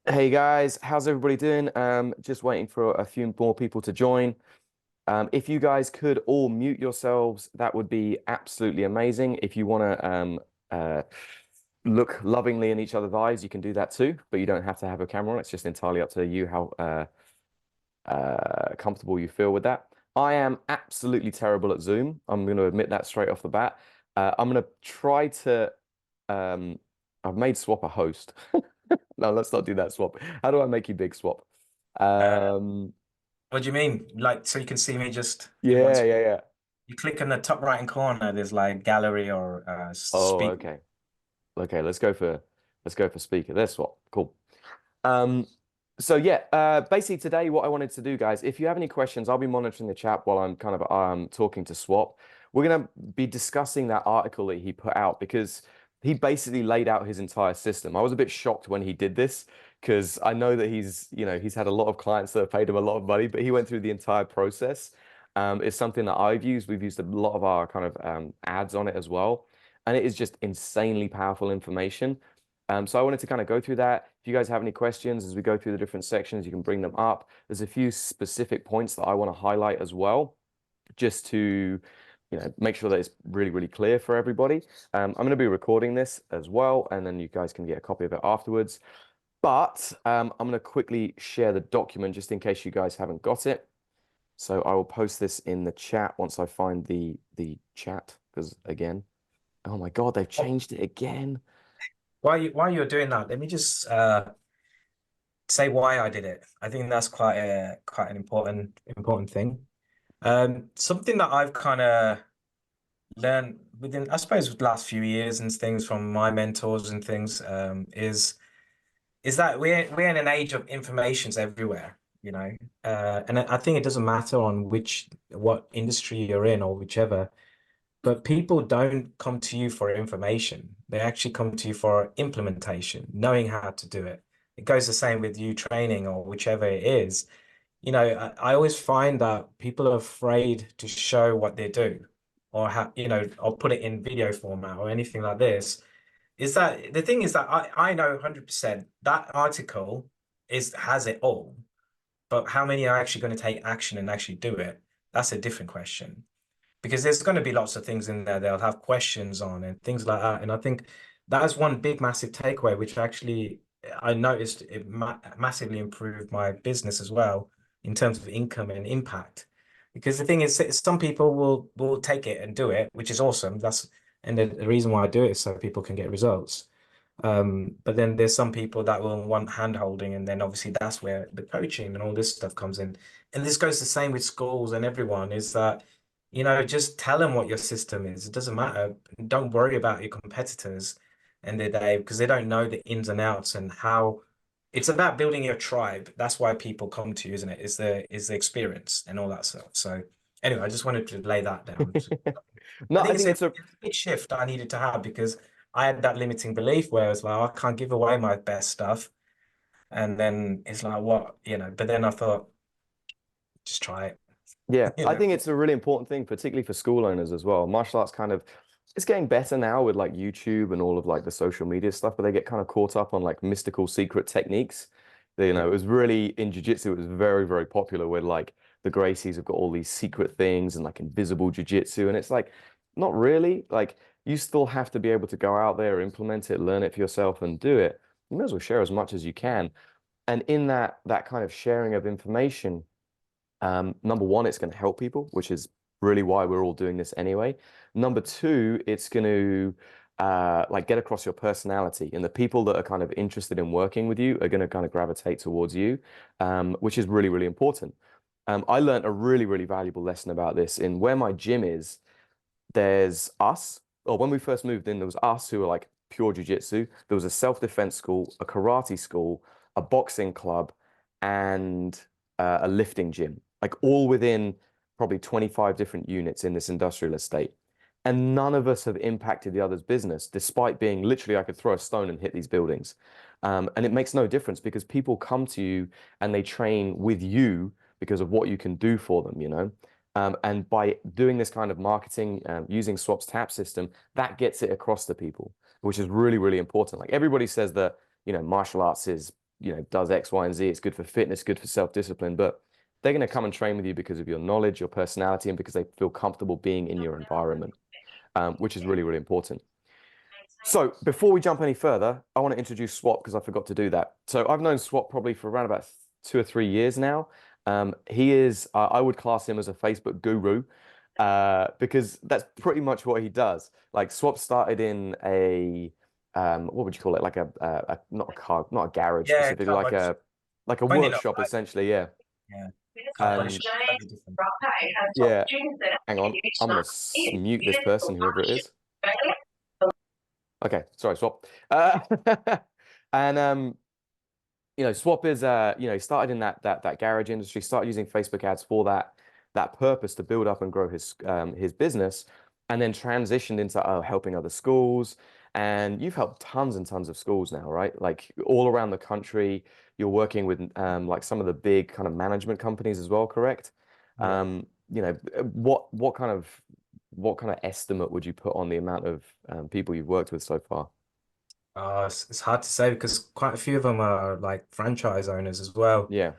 Hey guys, how's everybody doing? Just waiting for a few more people to join. If you guys could all mute yourselves, that would be absolutely amazing. If you want to uh, look lovingly in each other's eyes, you can do that too, but you don't have to have a camera on. It's just entirely up to you how comfortable you feel with that. I am absolutely terrible at Zoom. I'm going to admit that straight off the bat. I'm going to try to. Um, I've made Swap a host. No, let's not do that, Swap. How do I make you big, Swap? Uh, Um, what do you mean? Like, so you can see me just in one yeah, spot. yeah, yeah. You click on the top right hand corner, there's like gallery or Oh, speak. okay. Okay, let's go for speaker. There's Swap. Cool. Um, so yeah, basically today what I wanted to do, guys, if you have any questions, I'll be monitoring the chat while I'm kind of talking to Swap. We're gonna be discussing that article that he put out because he basically laid out his entire system. I was a bit shocked when he did this because I know that he's had a lot of clients that have paid him a lot of money, but he went through the entire process. It's something that I've used. We've used a lot of our kind of ads on it as well, and it is just insanely powerful information. So I wanted to kind of go through that. If you guys have any questions as we go through the different sections, you can bring them up. There's a few specific points that I want to highlight as well, just to, make sure that it's really, really clear for everybody. I'm going to be recording this as well, and then you guys can get a copy of it afterwards. But I'm going to quickly share the document just in case you guys haven't got it. So I will post this in the chat once I find the chat, because again, oh my God, they've Oh, changed it again. while you're doing that, let me just say why I did it. I think that's quite an important thing. Something that I've kind of learned within, I suppose, the last few years and things from my mentors and things, is that we're in an age of information's everywhere, you know, and I think it doesn't matter on what industry you're in or whichever, but people don't come to you for information. They actually come to you for implementation, knowing how to do it. It goes the same with you training or whichever it is. You know, I always find that people are afraid to show what they do or or put it in video format or anything like this is that the thing is that I know 100% that article is has it all, but how many are actually going to take action and actually do it? That's a different question. Because there's going to be lots of things in there they'll have questions on and things like that. And I think that's one big massive takeaway, which actually I noticed it massively improved my business as well in terms of income and impact. Because the thing is, some people will take it and do it, which is awesome. And the reason why I do it is so people can get results. But then there's some people that will want hand holding, and then obviously that's where the coaching and all this stuff comes in. And this goes the same with schools and everyone is that, just tell them what your system is. It doesn't matter. Don't worry about your competitors and the day because they don't know the ins and outs and how it's about building your tribe. That's why people come to you, isn't it? Is the experience and all that stuff. So anyway, I just wanted to lay that down. No, I I think think it's a big shift I needed to have because I had that limiting belief where it's like, I can't give away my best stuff. And then it's like, what, but then I thought, just try it, yeah, you I know. think it's a really important thing, particularly for school owners as well. Martial arts kind of it's getting better now with like YouTube and all of like the social media stuff, but they get kind of caught up on like mystical secret techniques. Yeah. It was really in jiu-jitsu, it was very, very popular where like the Gracies have got all these secret things and like invisible jiu-jitsu. And it's like, not really. Like you still have to be able to go out there, implement it, learn it for yourself and do it. You may as well share as much as you can. And in that kind of sharing of information, number one, it's going to help people, which is really why we're all doing this anyway. Number two, it's going to like get across your personality, and the people that are kind of interested in working with you are going to kind of gravitate towards you, which is really, really important. I learned a really, really valuable lesson about this in where my gym is. There's us, or when we first moved in, there was us who were like pure jiu-jitsu. There was a self-defense school, a karate school, a boxing club, and a lifting gym, like all within probably 25 different units in this industrial estate. And none of us have impacted the other's business, despite being literally, I could throw a stone and hit these buildings. And it makes no difference because people come to you and they train with you because of what you can do for them, you know? And by doing this kind of marketing, using Swap's tap system, that gets it across to people, which is really, really important. Like everybody says that, martial arts is does X, Y, and Z. It's good for fitness, good for self-discipline, but they're going to come and train with you because of your knowledge, your personality, and because they feel comfortable being in your environment, which is really, really important. So before we jump any further, I want to introduce Swap because I forgot to do that. So I've known Swap probably for around about 2 or 3 years now. He is, I would class him as a Facebook guru because that's pretty much what he does. Like Swap started in what would you call it? Like not a car, not a garage Yeah, specifically, car bunch. like a Funny enough, workshop essentially. Yeah. yeah, car bunch And is slightly different. yeah, hang on, I'm gonna mute this person, whoever it is. Okay, sorry, Swap. And Swap is he started in that garage industry, started using Facebook ads for that purpose to build up and grow his business, and then transitioned into helping other schools. And you've helped tons and tons of schools now, right? Like all around the country. You're working with like some of the big kind of management companies as well, correct? Yeah. What kind of estimate would you put on the amount of people you've worked with so far? It's hard to say because quite a few of them are like franchise owners as well. Yeah,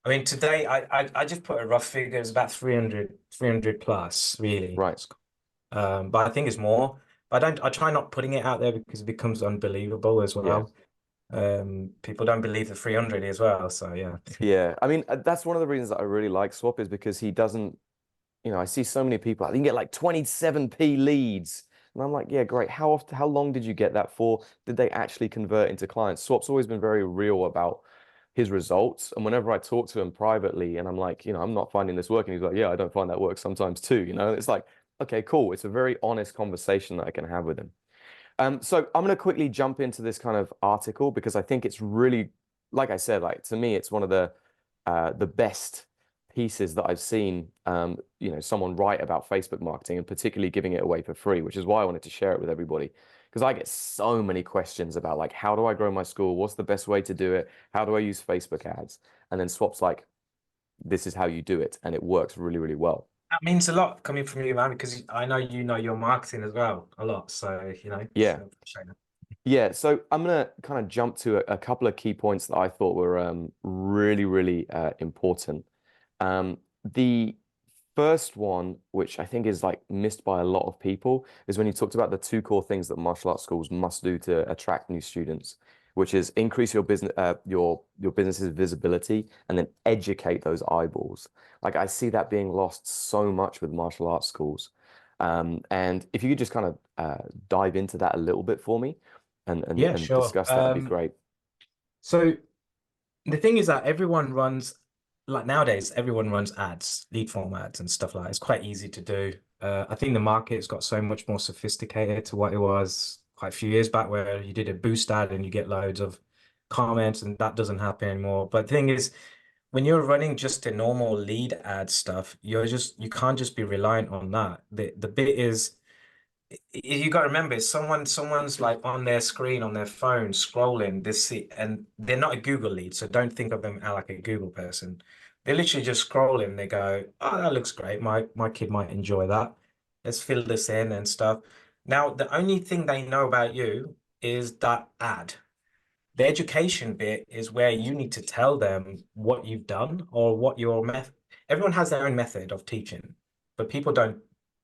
I mean, today I just put a rough figure. It's about 300 plus, really. right. But I think it's more. I try not putting it out there because it becomes unbelievable as Yeah. well. People don't believe the 300 as well. So yeah. Yeah. I mean, that's one of the reasons that I really like Swap is because he doesn't, I see so many people, I think get like 27p leads. And I'm like, yeah, great. How long did you get that for? Did they actually convert into clients? Swap's always been very real about his results. And whenever I talk to him privately and I'm like, I'm not finding this working, he's like, yeah, I don't find that work sometimes too. It's like, okay, cool. It's a very honest conversation that I can have with him. So I'm going to quickly jump into this kind of article because I think it's really, like I said, like to me, it's one of the best pieces that I've seen, someone write about Facebook marketing and particularly giving it away for free, which is why I wanted to share it with everybody. Because I get so many questions about like, how do I grow my school? What's the best way to do it? How do I use Facebook ads? And then Swap's like, this is how you do it. And it works really, really well. That means a lot coming from you, man, because I know you know your marketing as well a lot. So, Yeah. so appreciate it. Yeah, so I'm gonna kind of jump to a couple of key points that I thought were really, really important. The first one, which I think is like missed by a lot of people, is when you talked about the two core things that martial arts schools must do to attract new students, which is increase your business, your business's visibility, and then educate those eyeballs. Like I see that being lost so much with martial arts schools. And if you could just kind of dive into that a little bit for me Yeah, and sure. discuss that, would be great. So the thing is that everyone runs, like nowadays, everyone runs ads, lead form ads and stuff like that. It's quite easy to do. I think the market's got so much more sophisticated to what it was quite a few years back, where you did a boost ad and you get loads of comments, and that doesn't happen anymore. But the thing is, when you're running just a normal lead ad stuff, you can't just be reliant on that. The bit is you got to remember someone's like on their screen on their phone scrolling this and they're not a Google lead, so don't think of them as like a Google person. They're literally just scrolling. They go, oh, that looks great, my kid might enjoy that, let's fill this in and stuff. Now the only thing they know about you is that ad. The education bit is where you need to tell them what you've done or what your method. Everyone has their own method of teaching, but people don't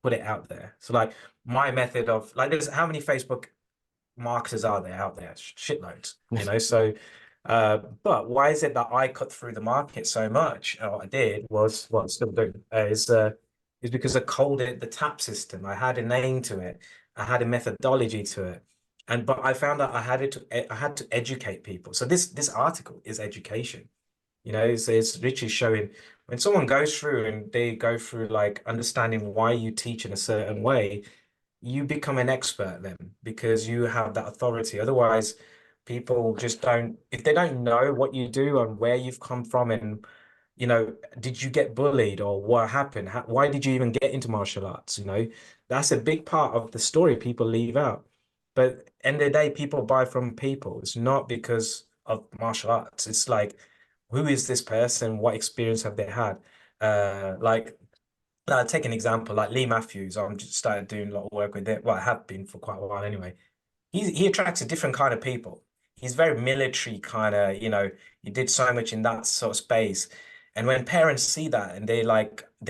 put it out there. So like my method of like there's how many Facebook marketers are there out there? Shitloads. So but why is it that I cut through the market so much? What I did was what I still do is because I called it the tap system. I had a name to it. I had a methodology to it. But I found that I had to educate people. So this article is education. It's literally showing when someone goes through and they go through like understanding why you teach in a certain way, you become an expert then because you have that authority. Otherwise, people just don't, if they don't know what you do and where you've come from and did you get bullied or what happened? Why did you even get into martial arts? That's a big part of the story people leave out. But end of the day, people buy from people. It's not because of martial arts. It's like, who is this person? What experience have they had? Like, take an example, like Lee Matthews. I'm just started doing a lot of work with it. Well, I have been for quite a while anyway. He attracts a different kind of people. he's very military kind of, he did so much in that sort of space. And when parents see that and they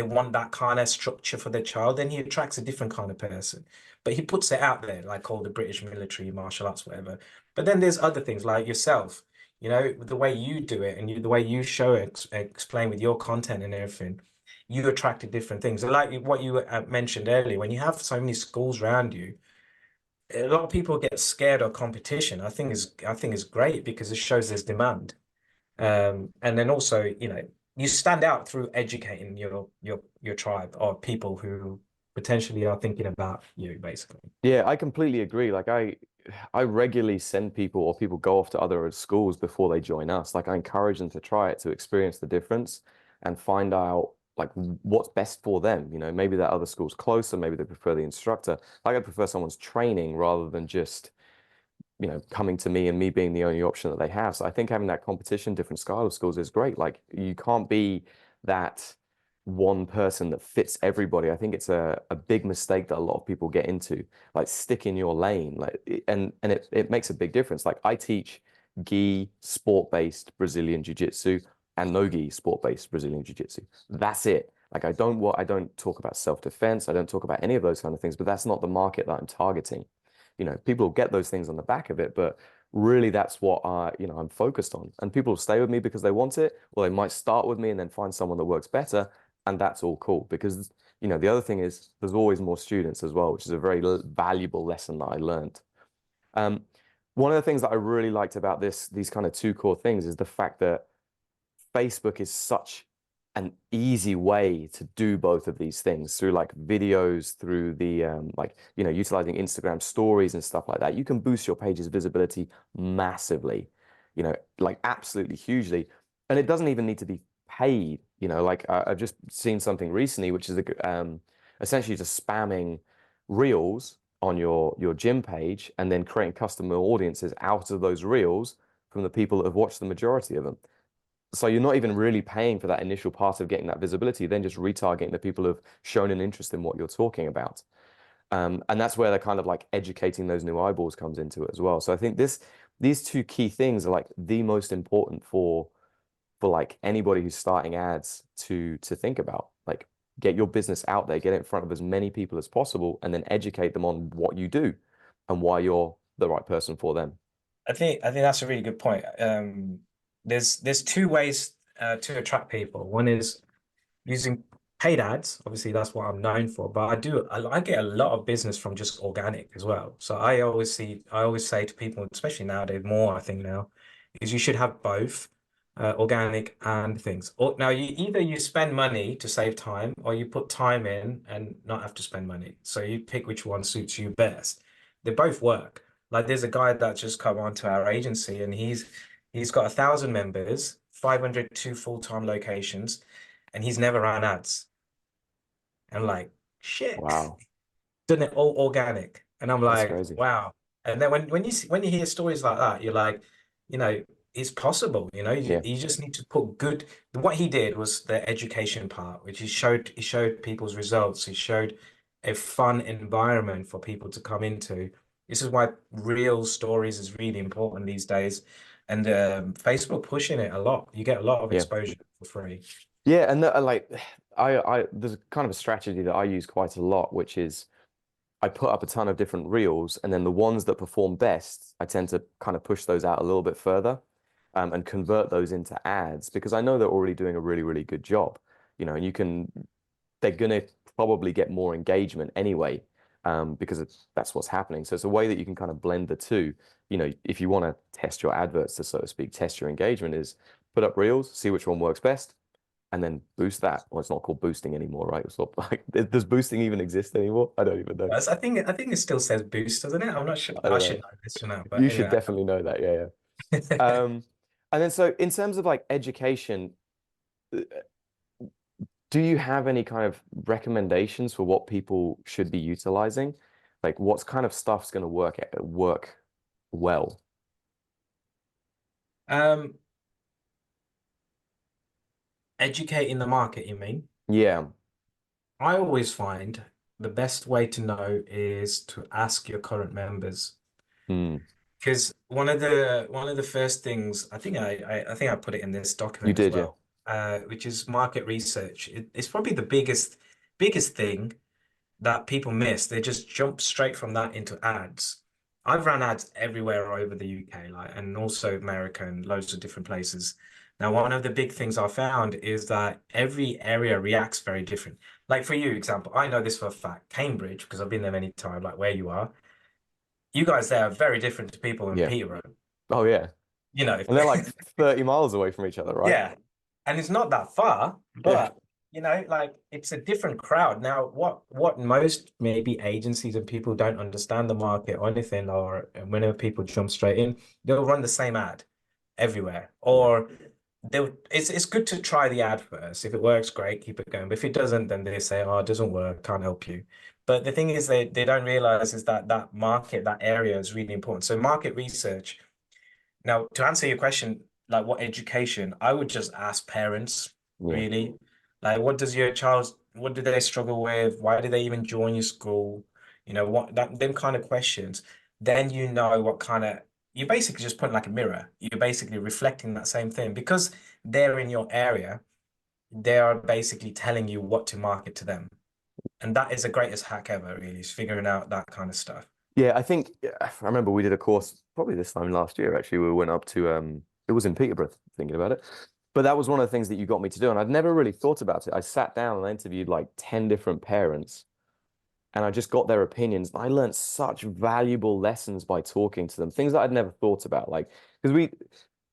want that kind of structure for their child, then he attracts a different kind of person. But he puts it out there, like all the British military, martial arts, whatever. But then there's other things like yourself, the way you do it and the way you show it, explain with your content and everything, you attracted different things. And like what you mentioned earlier, when you have so many schools around you, a lot of people get scared of competition. I think is great because it shows there's demand. And then also, you stand out through educating your tribe or people who potentially are thinking about you, basically. Yeah, I completely agree. Like I regularly send people or people go off to other schools before they join us. Like I encourage them to try it to experience the difference and find out like what's best for them. Maybe that other school's closer, maybe they prefer the instructor. Like I prefer someone's training rather than just coming to me and me being the only option that they have. So I think having that competition, different style of schools is great. Like you can't be that one person that fits everybody. I think it's a big mistake that a lot of people get into. Like stick in your lane. And it makes a big difference. Like I teach gi sport-based Brazilian Jiu-Jitsu and no gi sport-based Brazilian Jiu-Jitsu. That's it. Like I don't talk about self-defense. I don't talk about any of those kind of things, but that's not the market that I'm targeting. People will get those things on the back of it, but really that's what I'm focused on. And people will stay with me because they want it, or they might start with me and then find someone that works better, and that's all cool. Because, the other thing is there's always more students as well, which is a very valuable lesson that I learned. Um, One of the things that I really liked about these kind of two core things is the fact that Facebook is such an easy way to do both of these things through like videos, through the utilizing Instagram stories and stuff like that. You can boost your page's visibility massively, like absolutely hugely. And it doesn't even need to be paid, like I've just seen something recently, which is essentially just spamming reels on your gym page and then creating customer audiences out of those reels from the people that have watched the majority of them. So you're not even really paying for that initial part of getting that visibility, then just retargeting the people who've shown an interest in what you're talking about. And that's where they're kind of like educating those new eyeballs comes into it as well. So I think these two key things are like the most important for like anybody who's starting ads to think about. Like get your business out there, get it in front of as many people as possible, and then educate them on what you do and why you're the right person for them. I think that's a really good point. There's two ways to attract people. One is using paid ads. Obviously, that's what I'm known for. But I get a lot of business from just organic as well. So I always say to people, especially nowadays, more I think now, is you should have both organic and things. Or now you spend money to save time, or you put time in and not have to spend money. So you pick which one suits you best. They both work. Like there's a guy that just come onto our agency, and he's got 1,000 members, 502 full-time locations, and he's never ran ads. I'm like, shit, Wow, done it all organic. And I'm that's like, crazy. wow. And then when you hear stories like that, you're like, you know, it's possible, Yeah, you just need to put good. What he did was the education part, which he showed people's results. He showed a fun environment for people to come into. This is why real stories is really important these days. And Facebook pushing it a lot. You get a lot of yeah. exposure for free. Yeah, and like there's kind of a strategy that I use quite a lot, which is I put up a ton of different reels, and then the ones that perform best, I tend to kind of push those out a little bit further, and convert those into ads because I know they're already doing a really, really good job, and they're gonna probably get more engagement anyway, because that's what's happening. So it's a way that you can kind of blend the two. If you want to test your adverts to, so to speak, test your engagement is put up reels, see which one works best and then boost that. Well, it's not called boosting anymore, right? It's not like does boosting even exist anymore? I don't even know. I think it still says boost, doesn't it? I'm not sure. I I don't know. should know this, but You should anyway. definitely know that. Yeah, yeah. And then so in terms of like education, uh, do you have any kind of recommendations for what people should be utilizing? Like what's kind of stuff's going to work well? Um, Educating the market, you mean? Yeah. I always find the best way to know is to ask your current members. Mm. Because one of the first things I think I put it in this You document as did, yeah. well, which is market research. It's probably the biggest thing that people miss. They just jump straight from that into ads. I've run ads everywhere over the UK, like, and also America and loads of different places. Now, one of the big things I found is that every area reacts very different. Like for you, example, I know this for a fact. Cambridge, because I've been there many times, like where you are, you guys there are very different to people in Yeah. Peterborough. Oh yeah. You know, And they're like 30 miles away from each other, right? yeah. And it's not that far, Yeah. but like it's a different crowd. Now, what most maybe agencies and people don't understand the market or anything, or whenever people jump straight in, they'll run the same ad everywhere. Yeah. Or it's good to try the ad first. If it works, great, keep it going. But if it doesn't, then they say, oh, it doesn't work, can't help you. But the thing is they don't realize is that that market, that area is really important. So market research. Now, to answer your question, like what education, I would just ask parents, Yeah. really. Like, what do they struggle with? Why do they even join your school? You know, them kind of questions. Then you know what kind of, you're basically just putting like a mirror. You're basically reflecting that same thing because they're in your area. They are basically telling you what to market to them. And that is the greatest hack ever, really, is figuring out that kind of stuff. Yeah, I think I remember we did a course probably this time last year actually. We went up to it was in Peterborough, thinking about it. But that was one of the things that you got me to do. And I'd never really thought about it. I sat down and I interviewed like 10 different parents and I just got their opinions. I learned such valuable lessons by talking to them, things that I'd never thought about. Like, because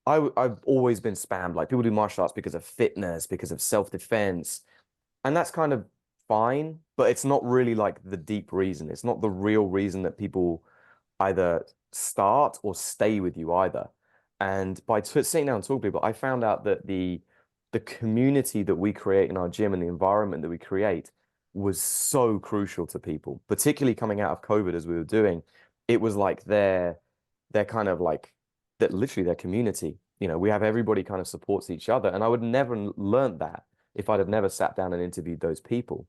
I've always been spammed. Like, people do martial arts because of fitness, because of self-defense. And that's kind of fine, but it's not really like the deep reason. It's not the real reason that people either start or stay with you either. And by sitting down and talking to people, I found out that the community that we create in our gym and the environment that we create was so crucial to people, particularly coming out of COVID as we were doing. It was like they're kind of like that literally their community. You know, we have everybody kind of supports each other. And I would never learned that if I'd have never sat down and interviewed those people.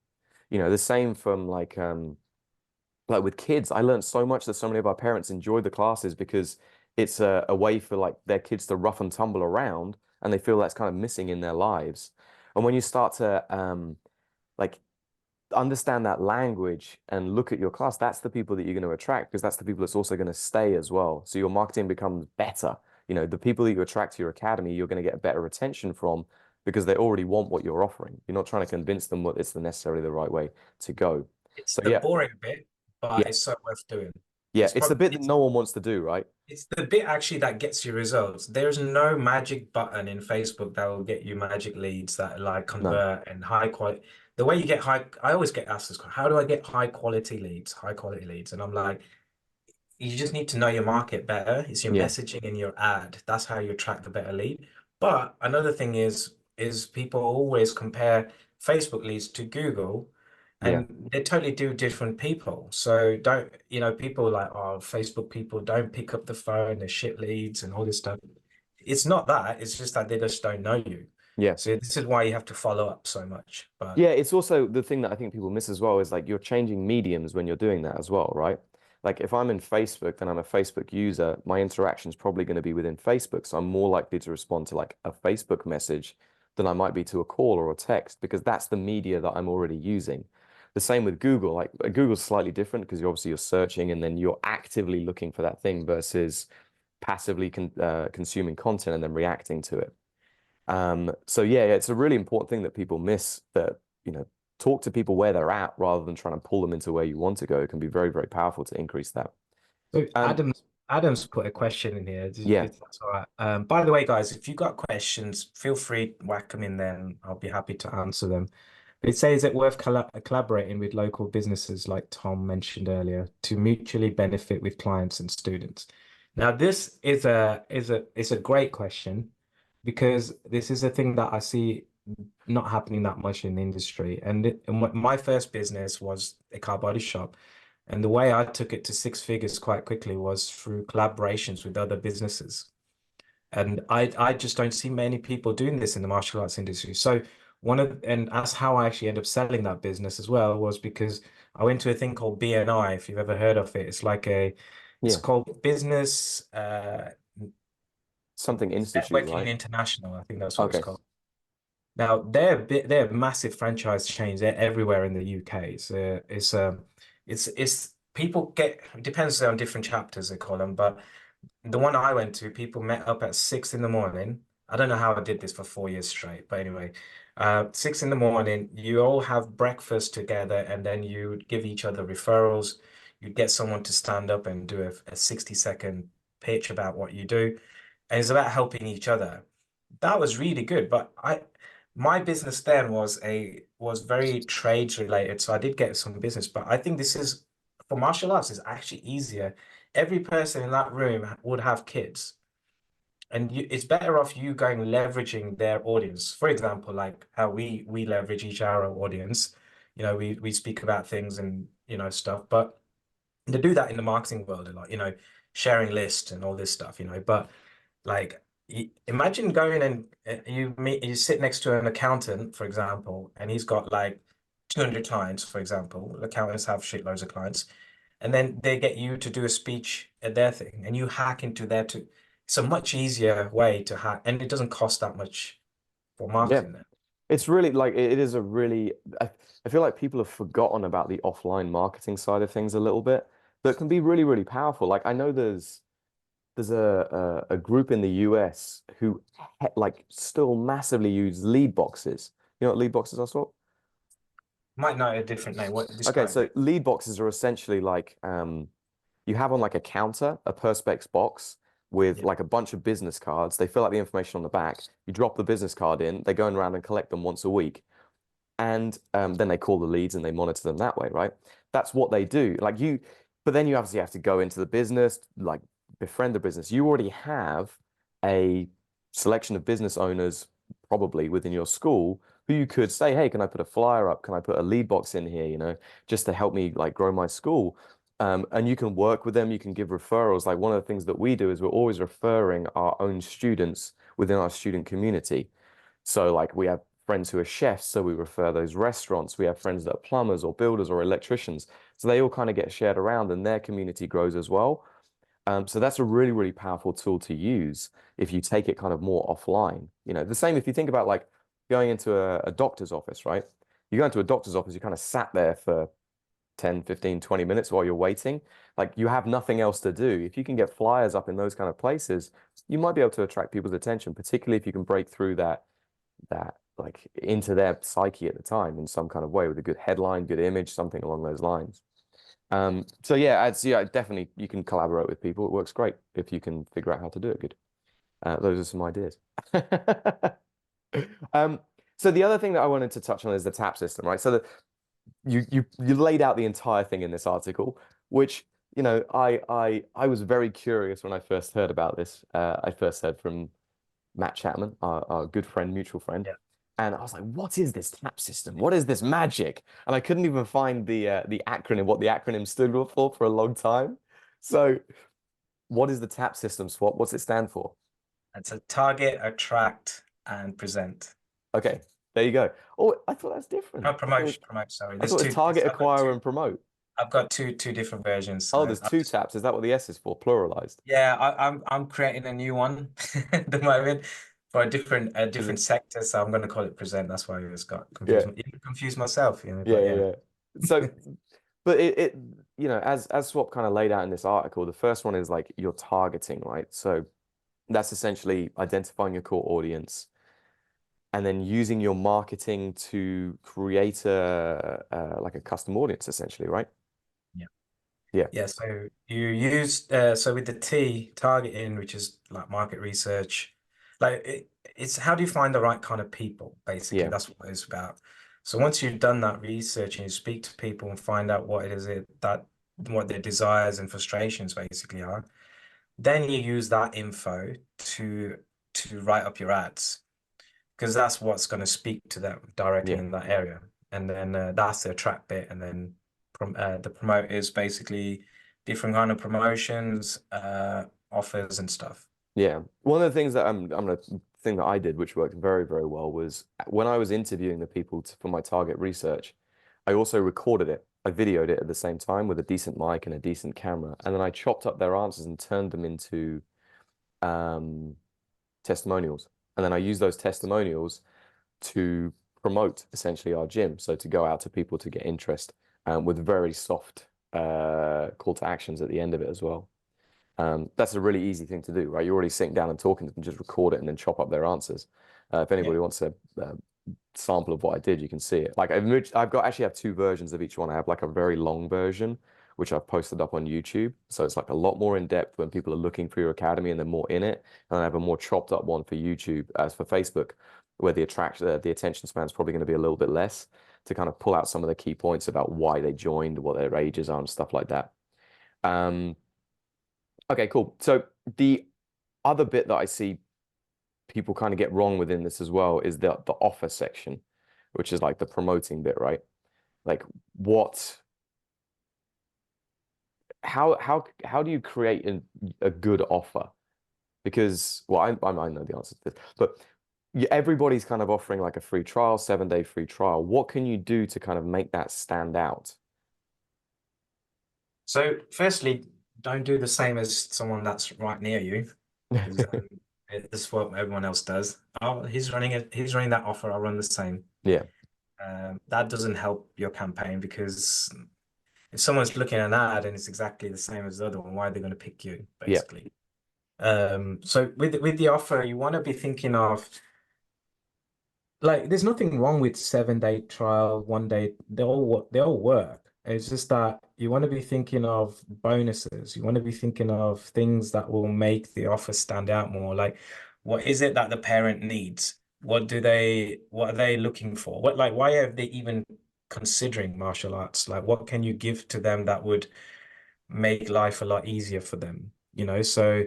You know, the same from like with kids, I learned so much that so many of our parents enjoy the classes because it's a way for like their kids to rough and tumble around and they feel that's kind of missing in their lives. And when you start to like understand that language and look at your class, that's the people that you're going to attract because that's the people that's also going to stay as well. So your marketing becomes better. You know, the people that you attract to your academy, you're going to get better retention from because they already want what you're offering. You're not trying to convince them what it's necessarily the right way to go. It's So the yeah, boring bit, yeah, but it's so worth doing. yeah. It's It's the probably bit that no one wants to do, right? it's the bit actually that gets you results. There's no magic button in Facebook that will get you magic leads that like No. convert and high quality. The way you get high, I always get asked this, how do I get high quality leads? High quality leads. And I'm like, you just need to know your market better. It's your Yeah, messaging and your ad. That's how you attract the better lead. But another thing is people always compare Facebook leads to Google, yeah. and they totally do different people. So don't, people like, oh, Facebook people don't pick up the phone, they're shit leads and all this stuff. It's not that, it's just that they just don't know you. Yeah. So this is why you have to follow up so much. But Yeah, it's also the thing that I think people miss as well is like you're changing mediums when you're doing that as well, right? Like if I'm in Facebook, then I'm a Facebook user, my interaction is probably going to be within Facebook. So I'm more likely to respond to like a Facebook message than I might be to a call or a text because that's the media that I'm already using. The same with Google. Like Google's slightly different because you're searching and then you're actively looking for that thing versus passively consuming content and then reacting to it. So yeah, it's a really important thing that people miss that, you know, talk to people where they're at rather than trying to pull them into where you want to go. It can be very, very powerful to increase that. so Um, Adam's put a question in here. yeah, If that's all right. By the way, guys, if you got questions, feel free to whack them in there and I'll be happy to answer them. It says it worth collaborating with local businesses like Tom mentioned earlier to mutually benefit with clients and students. Now, this is a great question because this is a thing that I see not happening that much in the industry. And my first business was a car body shop. And the way I took it to six figures quite quickly was through collaborations with other businesses. And I just don't see many people doing this in the martial arts industry. So and that's how I actually ended up selling that business as well, was because I went to a thing called BNI, if you've ever heard of it. It's like It's Yeah. called Business Something institute, Networking right? International. I think that's what it's Okay. called. Now they're massive franchise chains. They're everywhere in the UK. It's people get it depends on different chapters they call them, but the one I went to, people met up at 6 in the morning. I don't know how I did this for 4 years straight, but anyway, 6 in the morning, you all have breakfast together, and then you give each other referrals. You get someone to stand up and do a 60-second pitch about what you do, and it's about helping each other. That was really good, but my business then was very trades related, so I did get some business, but I think this is for martial arts is actually easier. Every person in that room would have kids, and it's better off you going leveraging their audience. For example, like how we leverage each our audience. We speak about things and stuff, but to do that in the marketing world a lot, sharing lists and all this stuff, but like imagine going and you sit next to an accountant, for example, and he's got like 200 clients, for example. Accountants have shitloads of clients, and then they get you to do a speech at their thing, and you hack into their too. It's a much easier way to hack, and it doesn't cost that much for Yeah. marketing then. It's really like it is a really I feel like people have forgotten about the offline marketing side of things a little bit that can be really, really powerful. Like I know there's a group in the US who like still massively use lead boxes. You know what lead boxes are, sort? Might know a different name. What Okay, describe so it? lead boxes are essentially like you have on like a counter a Perspex box with Yeah. like a bunch of business cards. They fill out the information on the back. You drop the business card in. They go around and collect them once a week, and then they call the leads and they monitor them that way, right? That's what they do. But then you obviously have to go into the business, like befriend the business. You already have a selection of business owners probably within your school who you could say, hey, can I put a flyer up? Can I put a lead box in here, just to help me like grow my school? And you can work with them, you can give referrals. Like one of the things that we do is we're always referring our own students within our student community. So like we have friends who are chefs, so we refer those restaurants. We have friends that are plumbers or builders or electricians. So they all kind of get shared around and their community grows as well. So that's a really, really powerful tool to use if you take it kind of more offline. The same if you think about like going into a doctor's office, right? You go into a doctor's office, you kind of sat there for 10, 15, 20 minutes while you're waiting. Like you have nothing else to do. If you can get flyers up in those kind of places, you might be able to attract people's attention, particularly if you can break through that like into their psyche at the time in some kind of way with a good headline, good image, something along those lines. So yeah, definitely you can collaborate with people. It works great if you can figure out how to do it good. Those are some ideas. Um, so the other thing that I wanted to touch on is the tap system, right? So you laid out the entire thing in this article, which I was very curious when I first heard about this. I first heard from Matt Chapman, our good friend, mutual friend. Yeah. And I was like, what is this tap system? What is this magic? And I couldn't even find the acronym, what the acronym stood for a long time. So what is the tap system, Swap? What's it stand for? It's a target, attract, and present. Okay, there you go. Oh, I thought that's Oh, different. promote. Sorry, I thought it was target, acquire, and promote. I've got two different versions. Oh, So there's two taps. Is that what the S is for? Pluralized. yeah, I'm creating a new one at the moment for a Is different it? sector. So I'm going to call it present. That's why I just got Yeah, confused. Even confused myself, yeah, But yeah, yeah, yeah. So, but as Swap kind of laid out in this article, the first one is like you're targeting, right? So that's essentially identifying your core audience and then using your marketing to create a like a custom audience, essentially, right? yeah, Yeah, yeah. So you use so with the T targeting, which is like market research, it's how do you find the right kind of people? Basically, yeah, that's what it's about. So once you've done that research and you speak to people and find out what their desires and frustrations basically are, then you use that info to write up your ads because that's what's going to speak to them directly yeah. in that area. And then that's the attract bit. And then the promote is basically different kind of promotions, offers and stuff. Yeah. One of the things that I'm gonna thing that I did, which worked very, very well, was when I was interviewing the people for my target research, I also recorded it. I videoed it at the same time with a decent mic and a decent camera. And then I chopped up their answers and turned them into um, testimonials. And then I used those testimonials to promote essentially our gym. So to go out to people to get interest with very soft call to actions at the end of it as well. That's a really easy thing to do, right? You're already sitting down and talking to them, just record it and then chop up their answers. If Yeah. anybody wants a sample of what I did, you can see it. Like I've got actually have two versions of each one. I have like a very long version, which I've posted up on YouTube. So it's like a lot more in depth when people are looking for your academy and they're more in it. And I have a more chopped up one for YouTube, as for Facebook, where the attention span is probably going to be a little bit less to kind of pull out some of the key points about why they joined, what their ages are, and stuff like that. Um, okay, cool. So the other bit that I see people kind of get wrong within this as well is the offer section, which is like the promoting bit, right? Like what how do you create a good offer? Because well, I know the answer to this, but everybody's kind of offering like a free trial, 7-day free trial. What can you do to kind of make that stand out? So firstly, don't do the same as someone that's right near you, because it's what everyone else does. Oh, he's running that offer, I'll run the same. Yeah, That doesn't help your campaign, because if someone's looking at an ad and it's exactly the same as the other one, why are they going to pick you, yeah, basically? So with the offer, you want to be thinking of, like, there's nothing wrong with 7-day trial, 1 day. They all work. It's just that you want to be thinking of bonuses. You want to be thinking of things that will make the offer stand out more. Like, what is it that the parent needs? What are they looking for? Why are they even considering martial arts? Like, what can you give to them that would make life a lot easier for them, So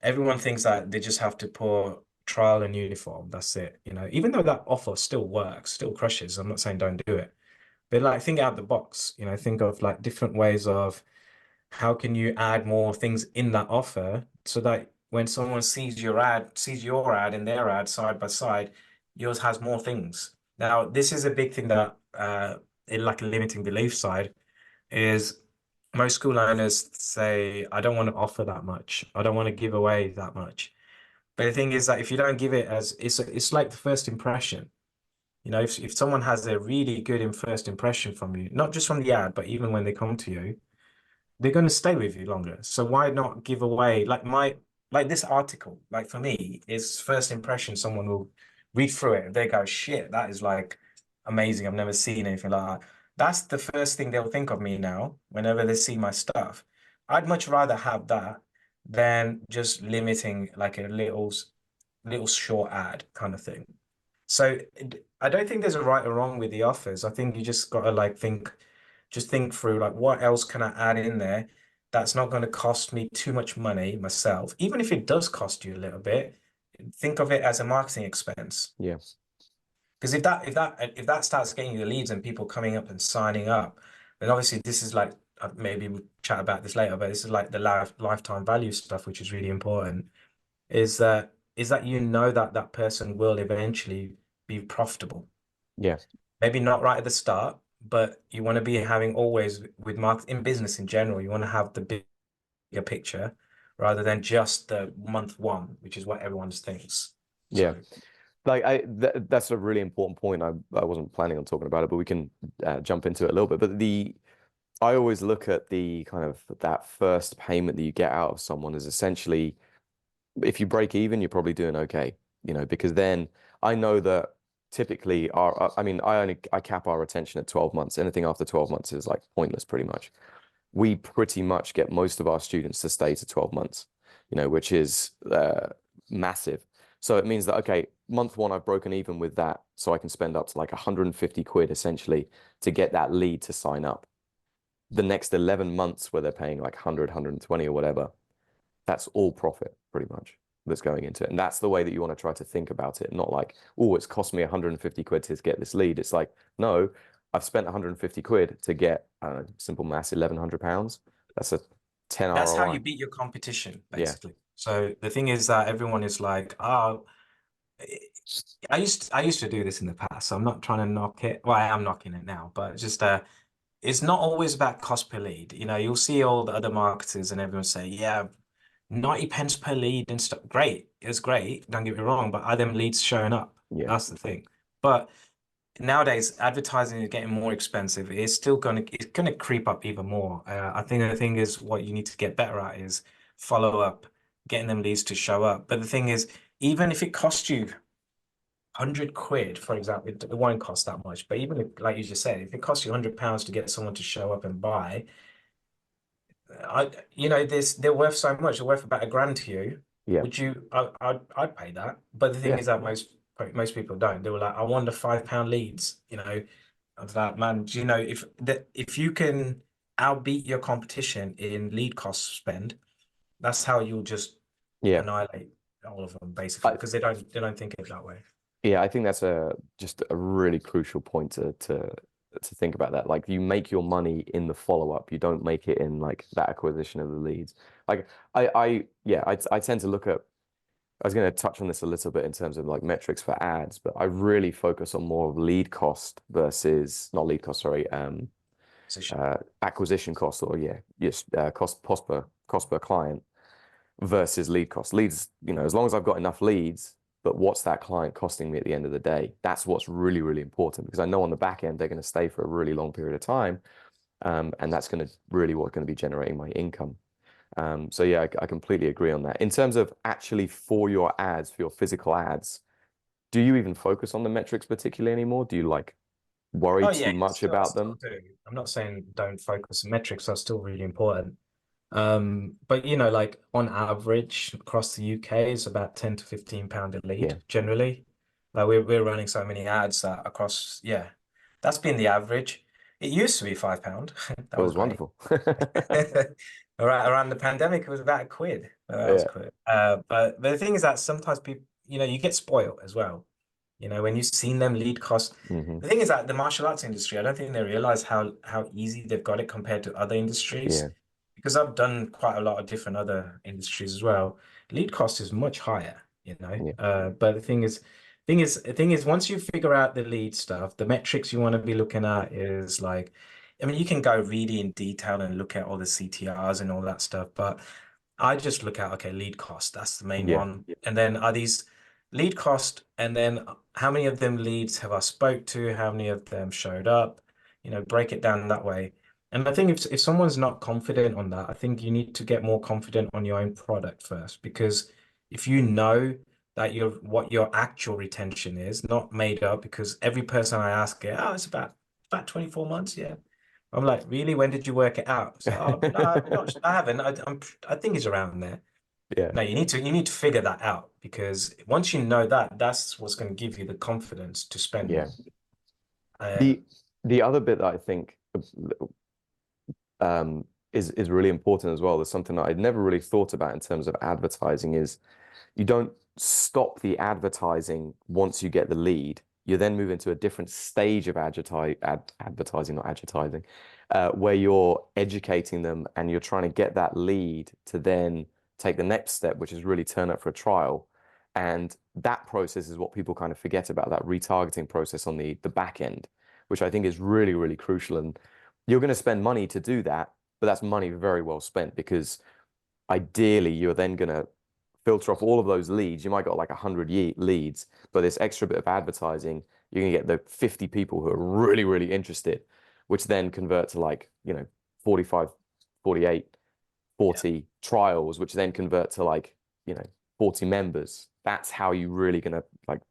everyone thinks that they just have to put trial and uniform, that's it, even though that offer still works, still crushes. I'm not saying don't do it, but like, think out the box, think of like different ways of how can you add more things in that offer, so that when someone sees your ad and their ad side by side, yours has more things. Now, this is a big thing that in like a limiting belief side is, most school owners say, I don't want to offer that much. I don't want to give away that much. But the thing is that if you don't give it, as it's like the first impression. If someone has a really good first impression from you, not just from the ad, but even when they come to you, they're going to stay with you longer. So why not give away, like this article, like for me, is first impression. Someone will read through it and they go, shit, that is like amazing. I've never seen anything like that. That's the first thing they'll think of me now whenever they see my stuff. I'd much rather have that than just limiting like a little short ad kind of thing. So I don't think there's a right or wrong with the offers. I think you just gotta like think through, like, what else can I add in there that's not going to cost me too much money myself. Even if it does cost you a little bit, think of it as a marketing expense. yeah, Because if that starts getting you the leads and people coming up and signing up, then obviously this is like, maybe we'll chat about this later, but this is like the lifetime value stuff, which is really important. Is that that person will eventually be profitable. yeah, Maybe not right at the start, but you want to be having always, with market in business in general, you want to have the bigger picture rather than just the month one, which is what everyone thinks. yeah. So Like that's a really important point. I wasn't planning on talking about it, but we can jump into it a little bit. But I always look at the kind of that first payment that you get out of someone as essentially, if you break even, you're probably doing okay, because then I know that typically I mean, I cap our retention at 12 months. Anything after 12 months is like pointless pretty much. We pretty much get most of our students to stay to 12 months, which is massive. So it means that, okay, month one, I've broken even with that. So I can spend up to like 150 quid essentially to get that lead to sign up. The next 11 months where they're paying like 100, 120 or whatever, that's all profit pretty much that's going into it. And that's the way that you want to try to think about it. Not like, oh, it's cost me 150 quid to get this lead. It's like, no, I've spent 150 quid to get, simple maths, 1,100 pounds. That's a 10 that's how ROI. you beat your competition, Yeah. basically. So the thing is that everyone is like, oh, I used to do this in the past, so I'm not trying to knock it. Well, I am knocking it now, but just it's not always about cost per lead. You know, you'll see all the other marketers and everyone say, yeah, 90 pence per lead and stuff. Great. It's great. Don't get me wrong, but are them leads showing up? Yeah, That's the thing. But nowadays, advertising is getting more expensive. It's gonna creep up even more. I think the thing is what you need to get better at is follow up, getting them leads to show up. But the thing is, even if it costs you 100 quid, for example, it won't cost that much. But even if, like you just said, if it costs you £100 to get someone to show up and buy, they're worth so much. They're worth about £1,000 to you. yeah, Would you? I'd pay that. But the thing yeah, is that most people don't. They were like, I want the £5 leads. I was like, man, do you know if you can outbeat your competition in lead cost spend, that's how you'll just yeah. annihilate all of them basically I, because they don't think it that way. yeah, I think that's a just a really crucial point to think about that. Like you make your money in the follow-up. You don't make it in like that acquisition of the leads. Like I tend to look at I was going to touch on this a little bit in terms of like metrics for ads, but I really focus on more of lead cost versus not lead cost, sorry, Position. acquisition cost or yes, cost per client versus lead cost. Leads, as long as I've got enough leads, but what's that client costing me at the end of the day? That's what's really, really important because I know on the back end they're going to stay for a really long period of time, and that's going to really what's going to be generating my income. So yeah, I completely agree on that. In terms of actually for your ads, for your physical ads, do you even focus on the metrics particularly anymore? Do you like worry Oh yeah, too much I about still them? do. I'm not saying don't focus. Metrics are still really important. But like on average across the UK, it's about 10 to 15 pound a Yeah, lead generally. Like we're running so many ads that across, yeah, that's been the average. It used to be £5. it That was was great. wonderful. Around the pandemic, it was about £1. That was Yeah, good. But the thing is that sometimes people, you get spoiled as well. When you've seen them lead cost. hmm The thing is that the martial arts industry, I don't think they realize how easy they've got it compared to other industries. yeah, Because I've done quite a lot of different other industries as well. Lead cost is much higher, yeah, But the thing is, once you figure out the lead stuff, the metrics you want to be looking at is like, I mean, you can go really in detail and look at all the CTRs and all that stuff, but I just look at, okay, lead cost, that's the main yeah, one. And then are these lead cost, and then how many of them leads have I spoke to? How many of them showed up? Break it down that way. And I think if someone's not confident on that, I think you need to get more confident on your own product first, because if you know that what your actual retention is, not made up, because every person I ask it, it's about 24 months, yeah. I'm like, really? When did you work it out? So, no, I haven't. I think it's around there. yeah. No, you need to figure that out because once you know that, that's what's going to give you the confidence to spend Yeah. more. Uh, The the other bit that I think um, is really important as well. There's something that I'd never really thought about in terms of advertising is you don't stop the advertising once you get the lead. You then move into a different stage of advertising, not advertising, where you're educating them and you're trying to get that lead to then take the next step, which is really turn up for a trial. And that process is what people kind of forget about, that retargeting process on the back end, which I think is really, really crucial. And you're going to spend money to do that, but that's money very well spent because ideally you're then going to filter off all of those leads. You might got like 100 leads, but this extra bit of advertising, you're going to get the 50 people who are really, really interested, which then convert to like, 45, 48, yeah. 40 trials, which then convert to like, 40 members. That's how you really going to like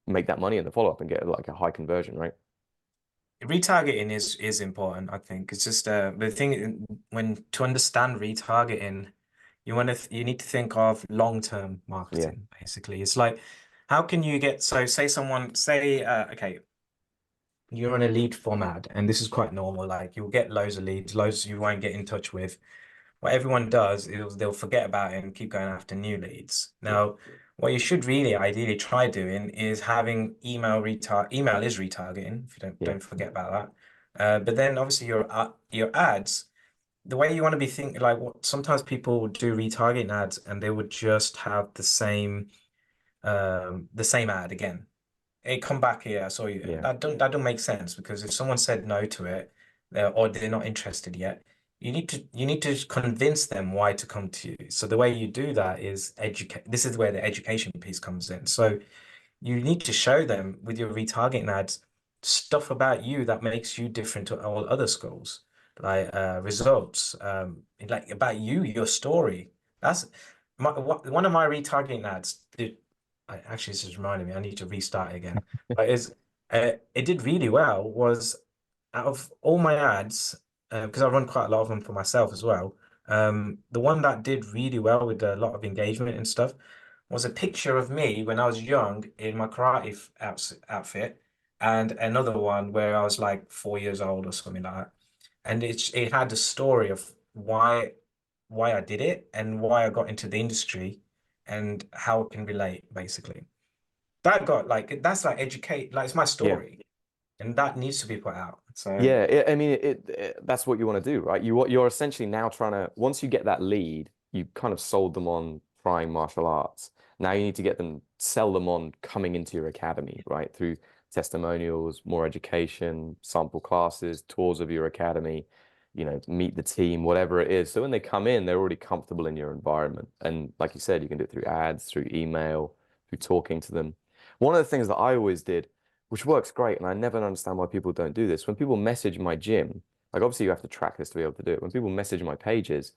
make that money in the follow-up and get like a high conversion, right? Retargeting is important, I think. It's just the thing when to understand retargeting, you need to think of long-term Yeah, marketing, basically. It's like how can you get so say okay, you're on a lead form ad, and this is quite normal. Like you'll get loads of leads, loads you won't get in touch with. What everyone does is they'll forget about it and keep going after new leads. yeah, Now, what you should really ideally try doing is having email is retargeting, if you don't yeah, don't forget about that. But then obviously your ads, the way you want to be thinking, like what sometimes people do retargeting ads and they would just have the same ad again. Hey, come back here. I saw you. Yeah, That don't make sense because if someone said no to it, or they're not interested yet, you need to convince them why to come to you. So the way you do that is educate. This is where the education piece comes in. So you need to show them with your retargeting ads stuff about you that makes you different to all other schools, like results, like about you, your story. That's one of my retargeting ads did. Actually, this is reminding me, I need to restart it again. But it did really well. Was out of all my ads, because I run quite a lot of them for myself as well. The one that did really well with a lot of engagement and stuff was a picture of me when I was young in my karate outfit, and another one where I was like 4 years old or something like that. And it had the story of why I did it and why I got into the industry and how it can relate, basically. That got like that's like educate, like it's my yeah. story, and that needs to be put out. So Yeah, I mean, that's what you want to do, right? You're essentially now trying to, once you get that lead, you kind of sold them on trying martial arts. Now you need to get them, sell them on coming into your academy, right? Through testimonials, more education, sample classes, tours of your academy, meet the team, whatever it is. So when they come in, they're already comfortable in your environment. And like you said, you can do it through ads, through email, through talking to them. One of the things that I always did, which works great. And I never understand why people don't do this. When people message my gym, like obviously you have to track this to be able to do it. When people message my pages,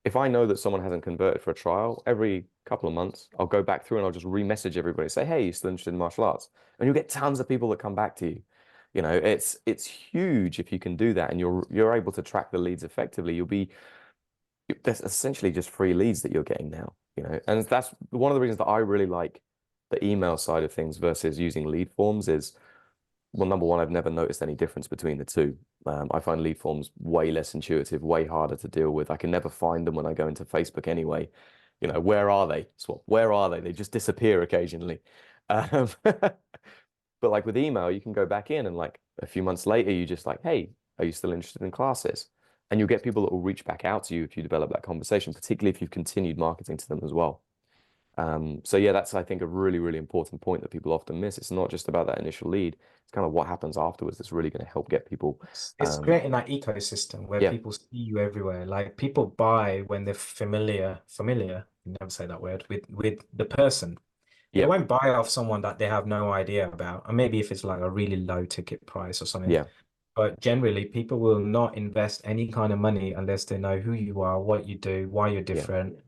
if I know that someone hasn't converted for a trial, every couple of months, I'll go back through and I'll just re-message everybody, say, hey, you still interested in martial arts? And you'll get tons of people that come back to you. It's huge if you can do that and you're able to track the leads effectively. That's essentially just free leads that you're getting now. And that's one of the reasons that I really like the email side of things versus using lead forms is, well, number one, I've never noticed any difference between the two. I find lead forms way less intuitive, way harder to deal with. I can never find them when I go into Facebook anyway. Where are they? Swap, where are they? They just disappear occasionally. But like with email, you can go back in and like a few months later, you just like, hey, are you still interested in classes? And you'll get people that will reach back out to you if you develop that conversation, particularly if you've continued marketing to them as well. So yeah, that's I think a really, really important point that people often miss. It's not just about that initial lead. It's kind of what happens afterwards that's really going to help get people. it's creating that ecosystem where Yeah, people see you everywhere. Like people buy when they're familiar, you never say that word, with the person. They yeah, won't buy off someone that they have no idea about. And maybe if it's like a really low ticket price or something. yeah, But generally, people will not invest any kind of money unless they know who you are, what you do, why you're yeah, different,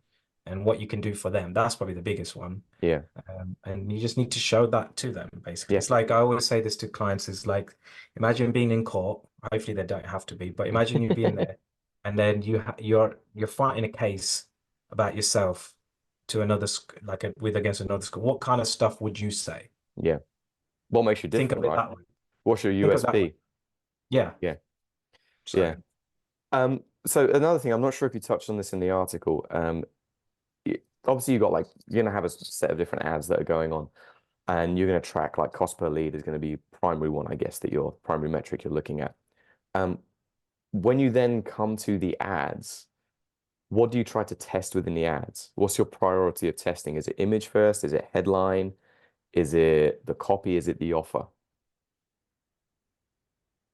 and what you can do for them. That's probably the biggest one. yeah, And you just need to show that to them, basically. yeah, It's like I always say this to clients, is like, imagine being in court. Hopefully they don't have to be, but imagine you being there and then you're fighting a case about yourself to another like with against another school. What kind of stuff would you say? yeah. What makes you Think different, of it right? that way. What's your Think of that way. USP? Yeah. Yeah, yeah. So So another thing, I'm not sure if you touched on this in the article. Obviously you're gonna have a set of different ads that are going on, and you're gonna track like cost per lead is gonna be primary one, I guess, that your primary metric you're looking at. Um, when you then come to the ads, what do you try to test within the ads? What's your priority of testing? Is it image first? Is it headline? Is it the copy? Is it the offer?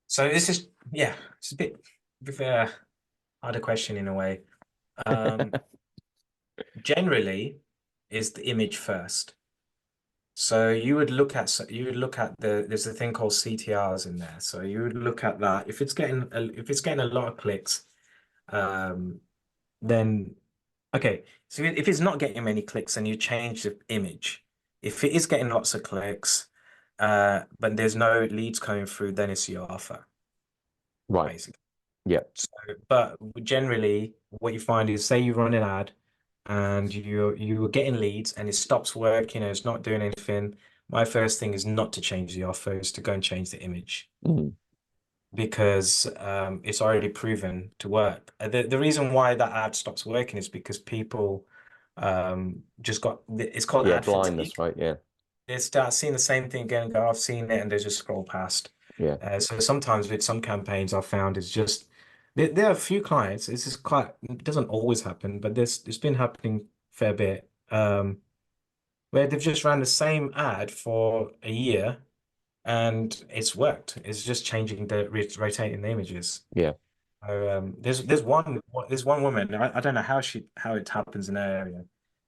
so this is yeah, it's a bit of a harder question in a way. Um, generally, is the image first. So you would look at there's a thing called CTRs in there. So you would look at that. If it's getting a lot of clicks, um, then okay. So if it's not getting many clicks and you change the image, if it is getting lots of clicks, but there's no leads coming through, then it's your offer, Right. basically. Yeah. So, but generally, what you find is, say you run an ad and you were getting leads and it stops working and it's not doing anything. My first thing is not to change the offer, is to go and change the image Mm. because it's already proven to work. The reason why that ad stops working is because people just got it's called Yeah. ad Blindness, fatigue. right? Yeah. They start seeing the same thing again and go, I've seen it, and they just scroll past. Yeah. So sometimes with some campaigns I've found it's just there are a few clients, this is quite, it doesn't always happen, but it's been happening a fair bit. where they've just ran the same ad for a year and it's worked. It's just changing the rotating the images. Yeah. So, there's one woman. I don't know how it happens in her area.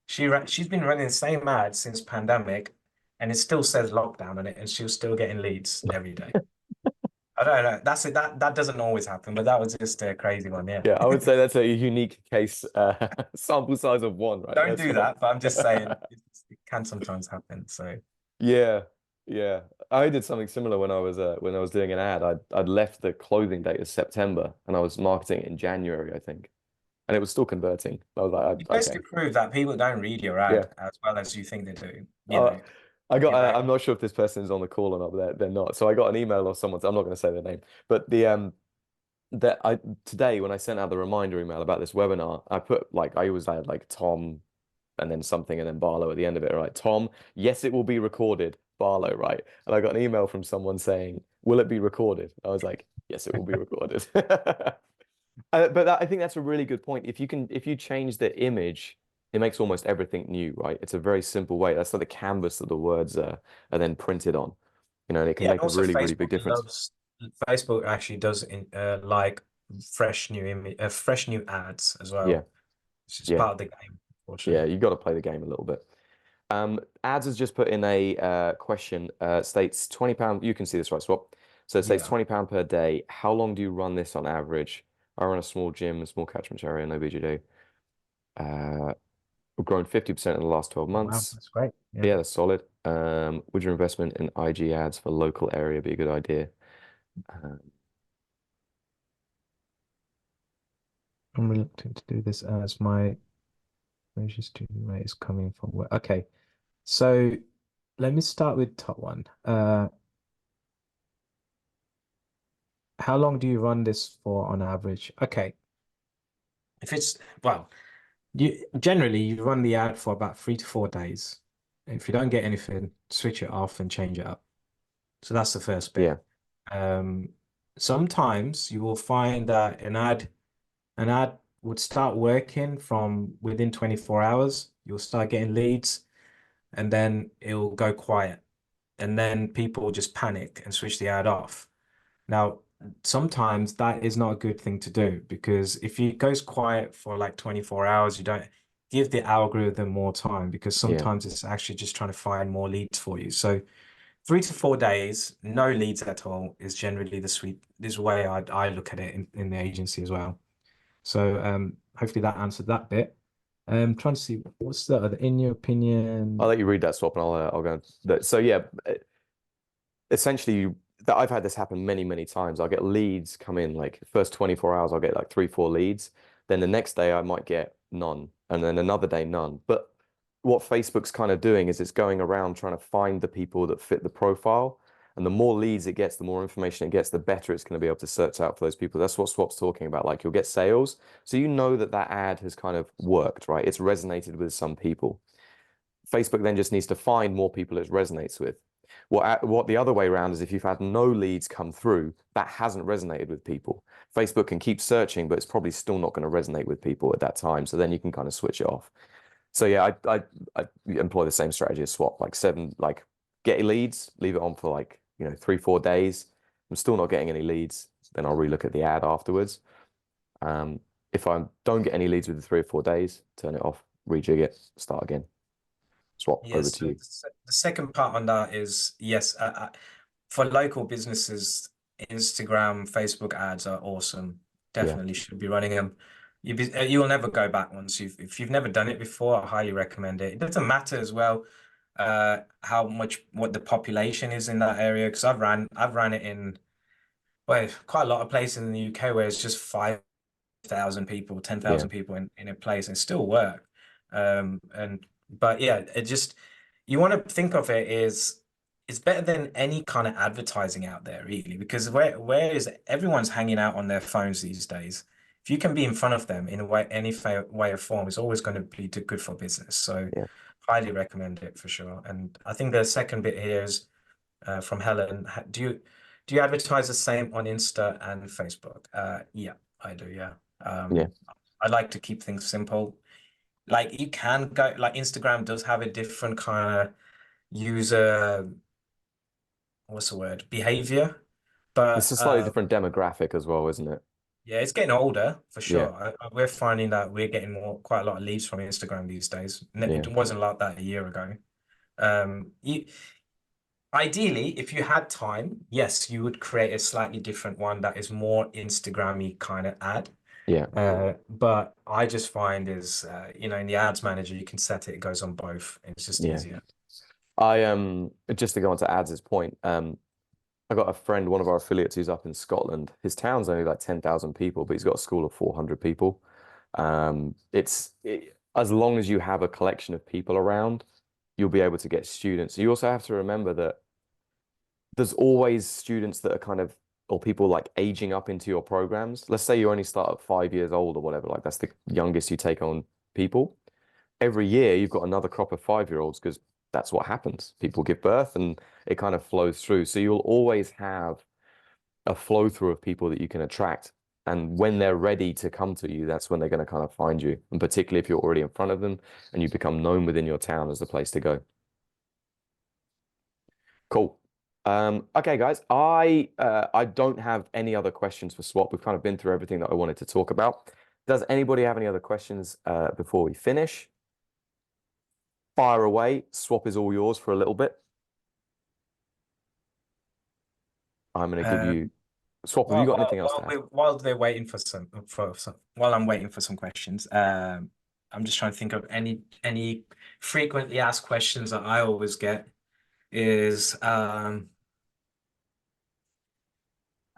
She's been running the same ad since pandemic, and it still says lockdown on it, and she's still getting leads every day. I don't know. That's it. That doesn't always happen, but that was just a crazy one. Yeah. Yeah, I would say that's a unique case, sample size of one, right? Don't That's do all. that, but I'm just saying it can sometimes happen. So Yeah, yeah. I did something similar when I was doing an ad. I'd left the clothing date as September, and I was marketing it in January, I think, and it was still converting. I was like, it goes to okay, prove that people don't read your yeah. ad as well as you think they do. You Uh, know, I got. you're right. I'm not sure if this person is on the call or not, but they're not. So I got an email of someone. I'm not going to say their name, but the that I today when I sent out the reminder email about this webinar, I put like I always had like Tom and then something and then Barlow at the end of it, right? Tom, yes, it will be recorded. Barlow, right? And I got an email from someone saying, "Will it be recorded?" I was like, "Yes, it will be recorded." But I think that's a really good point. If you change the image, it makes almost everything new, right? It's a very simple way. That's like the canvas that the words are then printed on, and it can Yeah, and make a also really, really big Facebook difference. loves Facebook actually does like fresh new ads as Yeah, well. It's just yeah, part of the game, yeah. unfortunately. You got to play the game a little bit. Ads has just put in a question. States £20. You can see this, right, Swap? So it states Yeah. £20 per day. How long do you run this on average? I run a small gym, a small catchment area, no BGD. Uh, we've grown 50% in the last 12 Oh, wow, months. that's great. Yeah. Yeah, that's solid. Would your investment in IG ads for local area be a good idea? Uh, I'm reluctant to do this as my measure student rate is coming from work. Okay, so let me start with top one. How long do you run this for on average? Okay, if it's well, you generally you run the ad for about 3 to 4 days. If you don't get anything, switch it off and change it up. So that's the first bit. yeah, Um, Sometimes you will find that an ad would start working from within 24 hours. You'll start getting leads, and then it'll go quiet. And then people just panic and switch the ad off. Now, sometimes that is not a good thing to do because if it goes quiet for like 24 hours, you don't give the algorithm more time because yeah, sometimes it's actually just trying to find more leads for you. So 3 to 4 days, no leads at all is generally this way I look at it in the agency as well. So hopefully that answered that bit. Trying to see what's the other, in your I'll opinion. let you read that, Swap, and I'll go. So yeah, essentially that I've had this happen many, many times. I'll get leads come in like first 24 hours, I'll get like three, four leads. Then the next day I might get none. And then another day, none. But what Facebook's kind of doing is it's going around trying to find the people that fit the profile. And the more leads it gets, the more information it gets, the better it's going to be able to search out for those people. That's what Swap's talking about. Like you'll get sales. So you know that that ad has kind of worked, right? It's resonated with some people. Facebook then just needs to find more people it resonates with. What the other way around is if you've had no leads come through, that hasn't resonated with people. Facebook can keep searching, but it's probably still not going to resonate with people at that time. So then you can kind of switch it off. So yeah, I employ the same strategy as Swap, like seven, like get leads, leave it on for like, 3, 4 days. I'm still not getting any leads, then I'll relook at the ad afterwards. Um, if I don't get any leads within 3 or 4 days, turn it off, rejig it, start again. Swap over Yes, to so you. the second part on that is yes, for local businesses, Instagram, Facebook ads are awesome. Yeah, Definitely should be running them. You'll never go back if you've never done it before. I highly recommend it. It doesn't matter as well, what the population is in that area because I've ran it in well quite a lot of places in the UK where it's just 5,000 people, yeah, 10,000 people in a place and still work. And but yeah, it just you want to think of it as it's better than any kind of advertising out there, really, because where is everyone's hanging out on their phones these days. If you can be in front of them in a way, way or form, it's always going to be good for business. So yeah, highly recommend it for sure. And I think the second bit here is from Helen. Do you advertise the same on Insta and Facebook? Yeah, I do. Yeah. yeah, I like to keep things simple. like you can go like Instagram does have a different kind of user, what's the word, behavior. It's But a slightly different demographic as well, isn't it? yeah, it's getting older for Yeah, sure. We're finding that we're getting quite a lot of leads from Instagram these days. yeah, It wasn't like that a year ago. You, ideally, if you had time, yes, you would create a slightly different one that is more Instagram-y kind of ad. yeah, But I just find is, in the ads manager, you can set it, it goes on both. It's just yeah. easier. Just to go on to Ads' point, I got a friend, one of our affiliates who's up in Scotland. His town's only like 10,000 people, but he's got a school of 400 people. As long as you have a collection of people around, you'll be able to get students. You also have to remember that there's always students that are kind of, or people like aging up into your programs. Let's say you only start at 5 years old or whatever, like that's the youngest you take on people. Every year you've got another crop of 5-year-olds because that's what happens. People give birth and it kind of flows through. So you'll always have a flow through of people that you can attract. And when they're ready to come to you, that's when they're going to kind of find you. And particularly if you're already in front of them and you become known within your town as the place to go. Cool. Okay, guys, I don't have any other questions for Swap. We've kind of been through everything that I wanted to talk about. Does anybody have any other questions before we finish? Fire away. Swap is all yours for a little bit. I'm going to give Uh, you Swap. Have you got anything else to add? while they're waiting while I'm waiting for some questions, I'm just trying to think of any frequently asked questions that I always get is I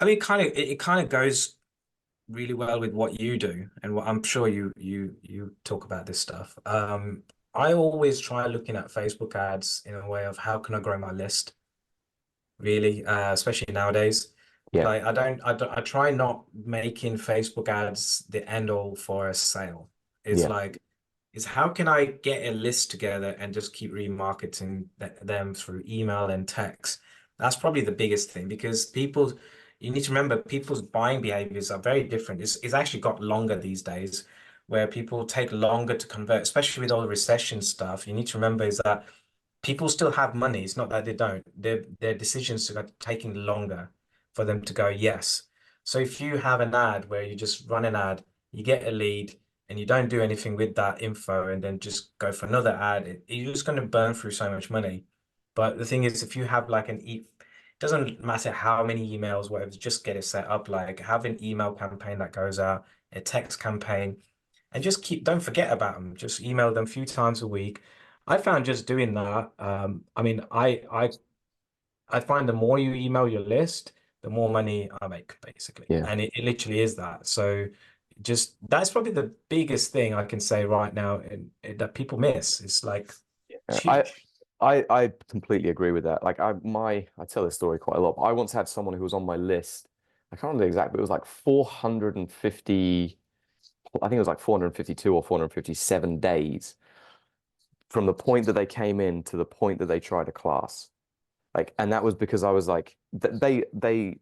mean it kind of goes really well with what you do and what I'm sure you talk about this stuff. I always try looking at Facebook ads in a way of how can I grow my list, really, especially nowadays. Yeah, Like I try not making Facebook ads the end all for a sale. It's yeah, like, is how can I get a list together and just keep remarketing them through email and text? That's probably the biggest thing because you need to remember people's buying behaviors are very different. It's actually got longer these days, where people take longer to convert, especially with all the recession stuff. You need to remember is that people still have money. It's not that they don't. Their decisions are taking longer for them to go yes. So if you have an ad where you just run an ad, you get a lead, and you don't do anything with that info, and then just go for another ad, you're just going to burn through so much money. But the thing is, if you have like it doesn't matter how many emails, whatever, just get it set up. Like have an email campaign that goes out, a text campaign, and just don't forget about them. Just email them a few times a week. I found just doing that. I mean, I find the more you email your list, the more money I make, basically, yeah. and it literally is that. So, just that's probably the biggest thing I can say right now, and that people miss. It's like it's Yeah, huge. I completely agree with that. Like I tell this story quite a lot. But I once had someone who was on my list. I can't remember the exact, but it was like 450. I think it was like 452 or 457 days from the point that they came in to the point that they tried a class. Like, and that was because I was like, they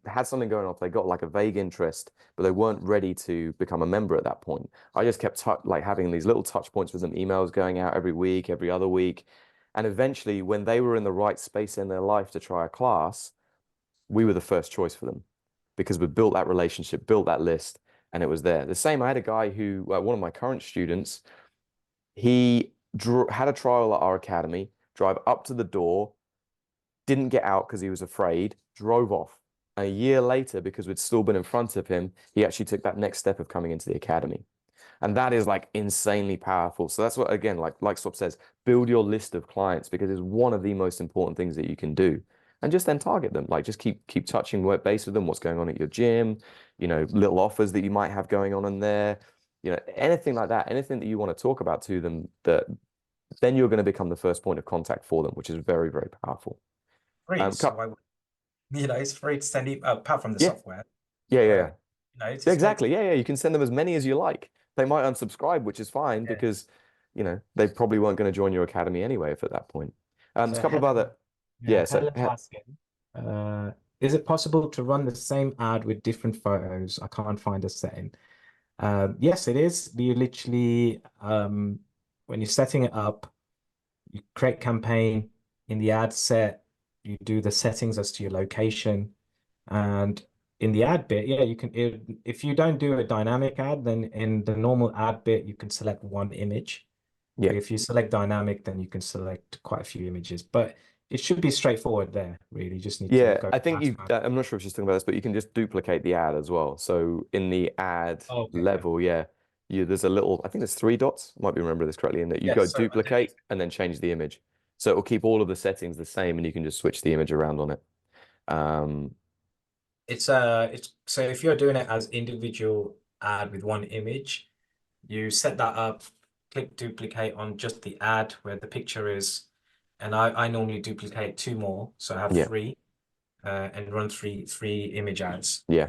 had something going on. They got like a vague interest, but they weren't ready to become a member at that point. I just kept like having these little touch points with them, emails going out every week, every other week. And eventually, when they were in the right space in their life to try a class, we were the first choice for them because we built that relationship, built that list, and it was there. The same, I had a guy who, one of my current students, he had a trial at our academy, drive up to the door, didn't get out because he was afraid, drove off. And a year later, because we'd still been in front of him, he actually took that next step of coming into the academy. And that is like insanely powerful. So that's what, again, like Swap says, build your list of clients because it's one of the most important things that you can do. And just then target them. Like just keep touching work base with them, what's going on at your gym, little offers that you might have going on in there, anything like that, anything that you want to talk about to them, that then you're going to become the first point of contact for them, which is very, very powerful. Free, Um, so cup, it's free to send apart from the yeah, software. yeah, yeah, Uh, yeah. it Yeah, just make exactly. Yeah, yeah. You can send them as many as you like. They might unsubscribe, which is fine yeah. because, they probably weren't going to join your academy anyway if at that point. There's a So couple of other, yeah. So Helen's asking, is it possible to run the same ad with different photos? I can't find a setting. Yes, it is. You literally when you're setting it up, you create campaign in the ad set, you do the settings as to your location, and in the ad bit, yeah, if you don't do a dynamic ad, then in the normal ad bit, you can select one image. Yeah. But if you select dynamic, then you can select quite a few images. But it should be straightforward there, really. You just need to Yeah, go I think fast, you, fast. I'm not sure if she's talking about this, but you can just duplicate the ad as well. So in the ad Oh, okay, yeah. level, yeah, there's a little, I think there's three dots, might be remember this correctly, in that you go Yes, so underneath duplicate and then change the image. So it will keep all of the settings the same and you can just switch the image around on it. Um, it's so if you're doing it as individual ad with one image, you set that up, click duplicate on just the ad where the picture is, and I normally duplicate two more, so I have yeah, three, and run three image ads. yeah.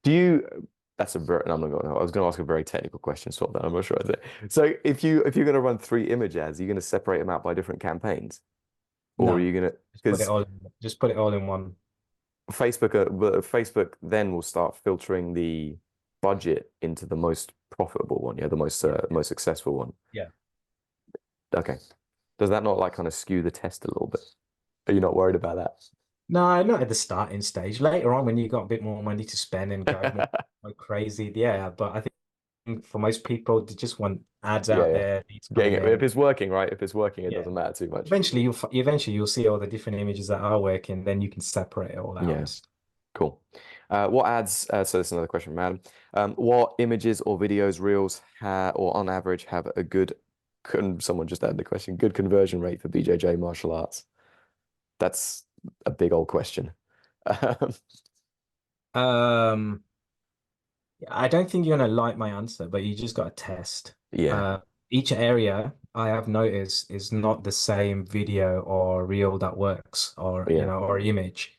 Do you, that's a very, I'm not going to, I was going to ask a very technical question, sort of that. I'm not sure. So if you're going to run three image ads, are you going to separate them out by different campaigns? Or are No, you going to, just because put it all in one. Facebook then will start filtering the budget into the most profitable one, yeah, the Yeah, most successful one. yeah. Okay. Does that not like kind of skew the test a little bit? Are you not worried about No, not at the starting stage. Later on, when you got a bit more money to spend and that? go crazy, yeah. But I think for most people, they just want ads Yeah, out yeah. there, leads Getting coming it. If in. it's working, right? If it's working, it Yeah. doesn't matter too much. Eventually you'll see all the different images that are working. Then you can separate it all out Yeah, and stuff. cool. What ads, so this is another question from Adam. What images or videos, reels, or on average have a good, someone just added the question, good conversion rate for BJJ martial arts? That's a big old question. Um, Um, I don't think you're gonna like my answer, but you just got to test. yeah, Uh, each area I have noticed is not the same video or reel that works, or yeah, or image.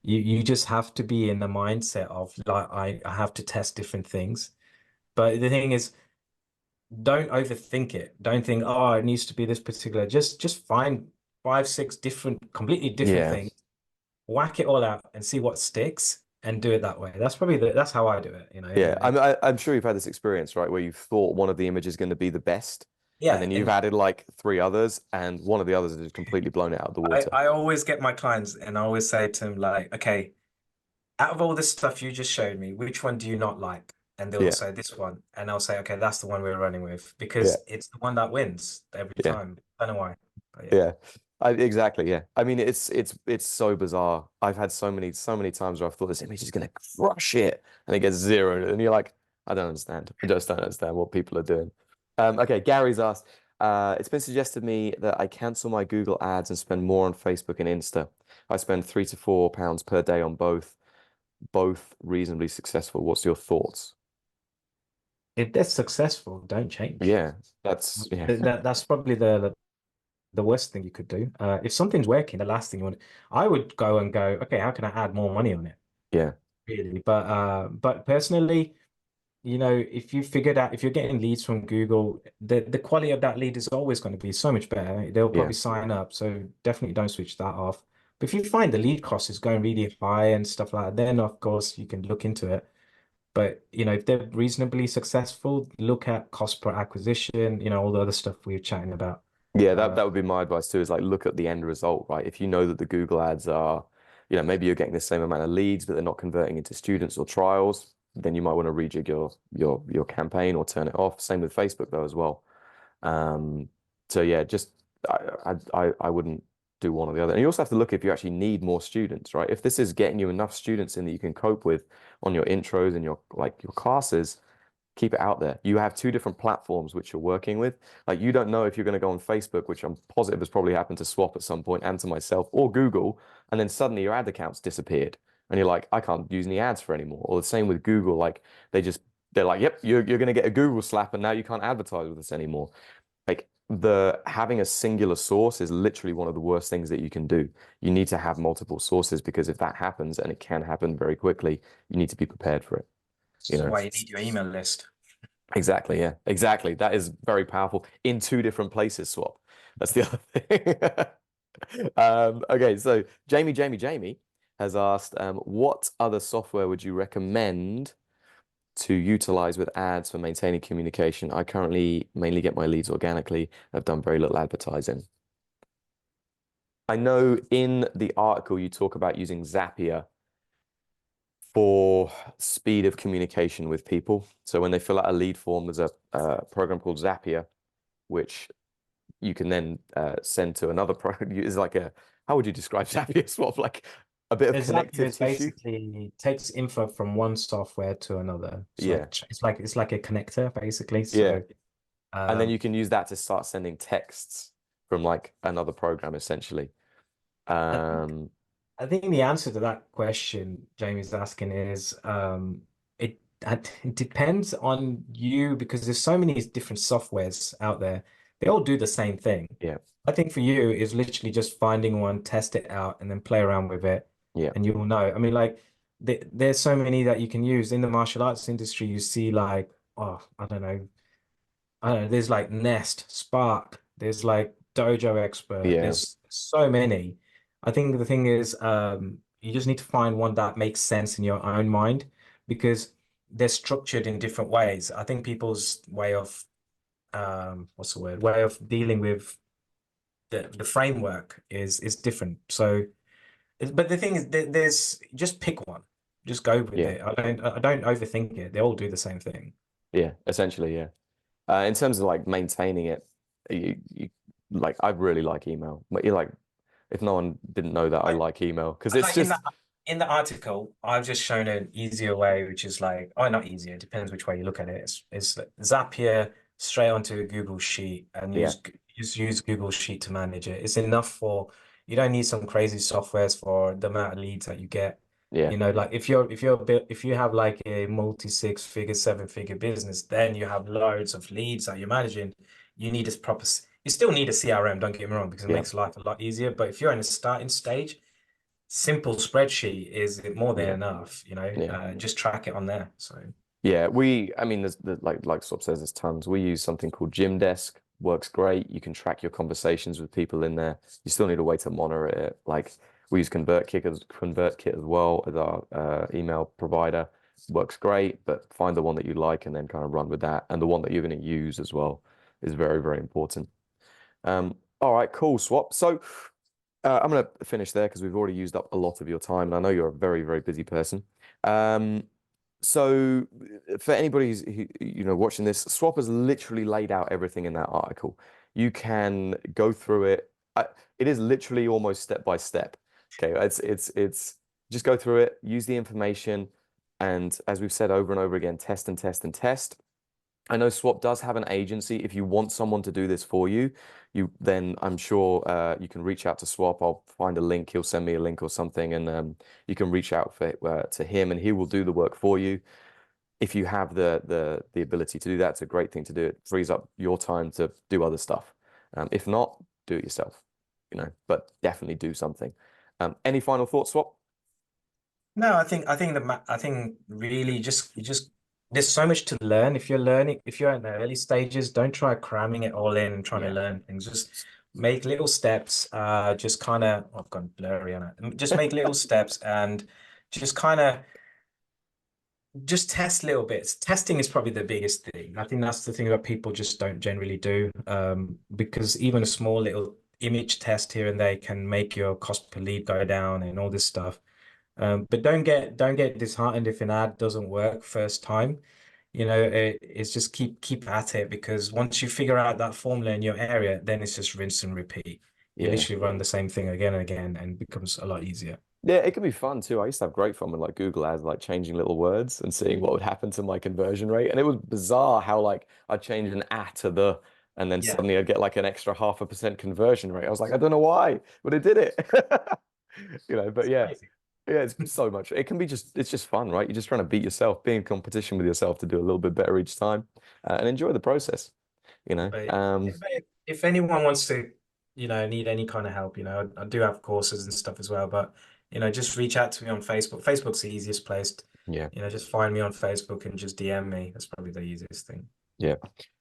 You just have to be in the mindset of like I have to test different things. But the thing is, don't overthink it. Don't think, oh, it needs to be this particular. Just find five, six different, completely different yeah. things, whack it all out and see what sticks and do it that way. That's how I do it, Yeah, and I'm sure you've had this experience, right, where you thought one of the images is going to be the best, and yeah, then you've and added like three others, and one of the others has just completely blown it out of the water. I always get my clients and I always say to them like, okay, out of all this stuff you just showed me, which one do you not like? And they'll Yeah, say this one, and I'll say, okay, that's the one we're running with yeah, because it's the one that wins every yeah, time. I don't know why, but yeah. yeah. Exactly. Yeah. I mean, it's so bizarre. I've had so many times where I've thought this image is going to crush it, and it gets zero, and you're like, I don't understand. I just don't understand what people are doing. Okay, Gary's asked. It's been suggested to me that I cancel my Google ads and spend more on Facebook and Insta. I spend £3 to £4 per day on both reasonably successful. What's your thoughts? If they're successful, don't change. Yeah, that's yeah, That's probably the worst thing you could do. If something's working, the last thing you want, I would go and go, okay, how can I add more money on it? yeah, Really. But personally, if you're getting leads from Google, the quality of that lead is always going to be so much better. They'll yeah, probably sign up. So definitely don't switch that off. But if you find the lead cost is going really high and stuff like that, then of course you can look into it. But if they're reasonably successful, look at cost per acquisition, all the other stuff we were chatting about. yeah. That Uh, that would be my advice too. Is like look at the end result, right? If you know that the Google ads are, maybe you're getting the same amount of leads, but they're not converting into students or trials, then you might want to rejig your campaign or turn it off. Same with Facebook though as well. Um, so yeah, just I wouldn't do one or the other. And you also have to look if you actually need more students, right? If this is getting you enough students in that you can cope with on your intros and your classes, keep it out there. You have two different platforms which you're working with. Like you don't know if you're going to go on Facebook, which I'm positive has probably happened to Swap at some point and to myself or Google, and then suddenly your ad accounts disappeared. And you're like, I can't use any ads for anymore. Or the same with Google, like they're like, yep, you're going to get a Google slap and now you can't advertise with us anymore. Like the having a singular source is literally one of the worst things that you can do. You need to have multiple sources because if that happens, and it can happen very quickly, you need to be prepared for it. You this is know, why you need your email list. exactly. Yeah, exactly. That is very powerful in two different places, Swap. That's the other thing. Okay, so Jamie has asked, what other software would you recommend to utilize with ads for maintaining communication. I currently mainly get my leads organically. I've done very little advertising. I know in the article you talk about using Zapier for speed of communication with people. So when they fill out a lead form, there's a program called Zapier, which you can then send to another program. It's like how would you describe Zapier? Sort of like a bit of Zapier connective is tissue. basically takes info from one software to another. Yeah, It's like a connector basically. yeah. So And then um, you can use that to start sending texts from like another program essentially. I Um, I think the answer to that question Jamie's asking is it depends on you because there's so many different softwares out there. They all do the same thing. yeah, I think for you is literally just finding one, test it out, and then play around with it, yeah, and you will know. I mean, like there's so many that you can use in the martial arts industry. You see, like, oh, I don't know. There's like Nest, Spark. There's like Dojo Expert. yeah, There's so many. I think the thing is, you just need to find one that makes sense in your own mind because they're structured in different ways. I think people's way of, what's the word? Way of dealing with the framework is different. So, but the thing is, there's just pick one. Just go with yeah, it. I don't overthink it. They all do the same thing. yeah, essentially, yeah. In terms of like maintaining it, you like I really like email. But you like if no one didn't know that I like email because it's Like just in the article, I've just shown an easier way, which is like, oh, not easier, it depends which way you look at it. It's like Zapier straight onto a Google Sheet and yeah, use Google Sheet to manage it. It's enough for you don't need some crazy softwares for the amount of leads that you get. yeah, You know, like if you have like a multi six figure, seven figure business, then you have loads of leads that you're managing. You need a proper, you still need a CRM, don't get me wrong, because it yeah, makes life a lot easier. But if you're in a starting stage, simple spreadsheet is more than yeah, enough, you know, yeah. just track it on there. So Yeah, I mean, like Swap says, there's tons. We use something called Gym Desk, works great. You can track your conversations with people in there. You still need a way to monitor it. Like we use ConvertKit as well as our email provider. Works great, but find the one that you like and then kind of run with that. And the one that you're going to use as well is very, very important. All right, cool, Swap. So I'm going to finish there because we've already used up a lot of your time, and I know you're a very, very busy person. Um, so for anybody who's watching this, Swap has literally laid out everything in that article. You can go through it. It is literally almost step by step. Okay, it's just go through it, use the information, and as we've said over and over again, test and test and test. I know Swap does have an agency. If you want someone to do this for you, then I'm sure you can reach out to Swap. I'll find a link. He'll send me a link or something, and you can reach out to him, and he will do the work for you. If you have the ability to do that, it's a great thing to do. It frees up your time to do other stuff. If not, do it yourself. But definitely do something. Any final thoughts, Swap? no, I think really just there's so much to learn. If you're learning, if you're in the early stages, don't try cramming it all in and trying to Yeah. learn things. Just make little steps. Just kind of I've gone blurry on it. Just make little steps and just kind of just test little bits. Testing is probably the biggest thing. I think that's the thing that people just don't generally do. Because even a small little image test here and there can make your cost per lead go down and all this stuff. But don't get disheartened if an ad doesn't work first time. You know, it's just keep at it because once you figure out that formula in your area, then it's just rinse and repeat. You Yeah. literally run the same thing again and again and it becomes a lot easier. Yeah, it can be fun too. I used to have great fun with like Google Ads, like changing little words and seeing what would happen to my conversion rate. And it was bizarre how like I'd change an "at" to "the," and then Yeah. suddenly I'd get like an extra 0.5% conversion rate. I was like, I don't know why, but it did it. But It's yeah, crazy. yeah, it's so much. It can be it's just fun, right? You're just trying to beat yourself, be in competition with yourself to do a little bit better each time, and enjoy the process, you know. But if anyone wants to, you know, need any kind of help, you know, I do have courses and stuff as well. But you know, just reach out to me on Facebook. Facebook's the easiest place. Yeah, You know, just find me on Facebook and just DM me. That's probably the easiest thing. yeah.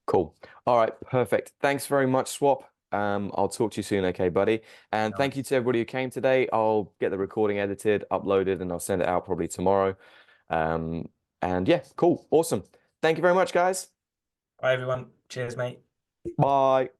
Cool. All right, perfect. Thanks very much, Swap. I'll talk to you soon, okay, buddy? And No thank you worries. to everybody who came today. I'll get the recording edited, uploaded, and I'll send it out probably tomorrow. Um, And yeah, cool. Awesome. Thank you very much, guys. Bye, everyone. Cheers, mate. Bye.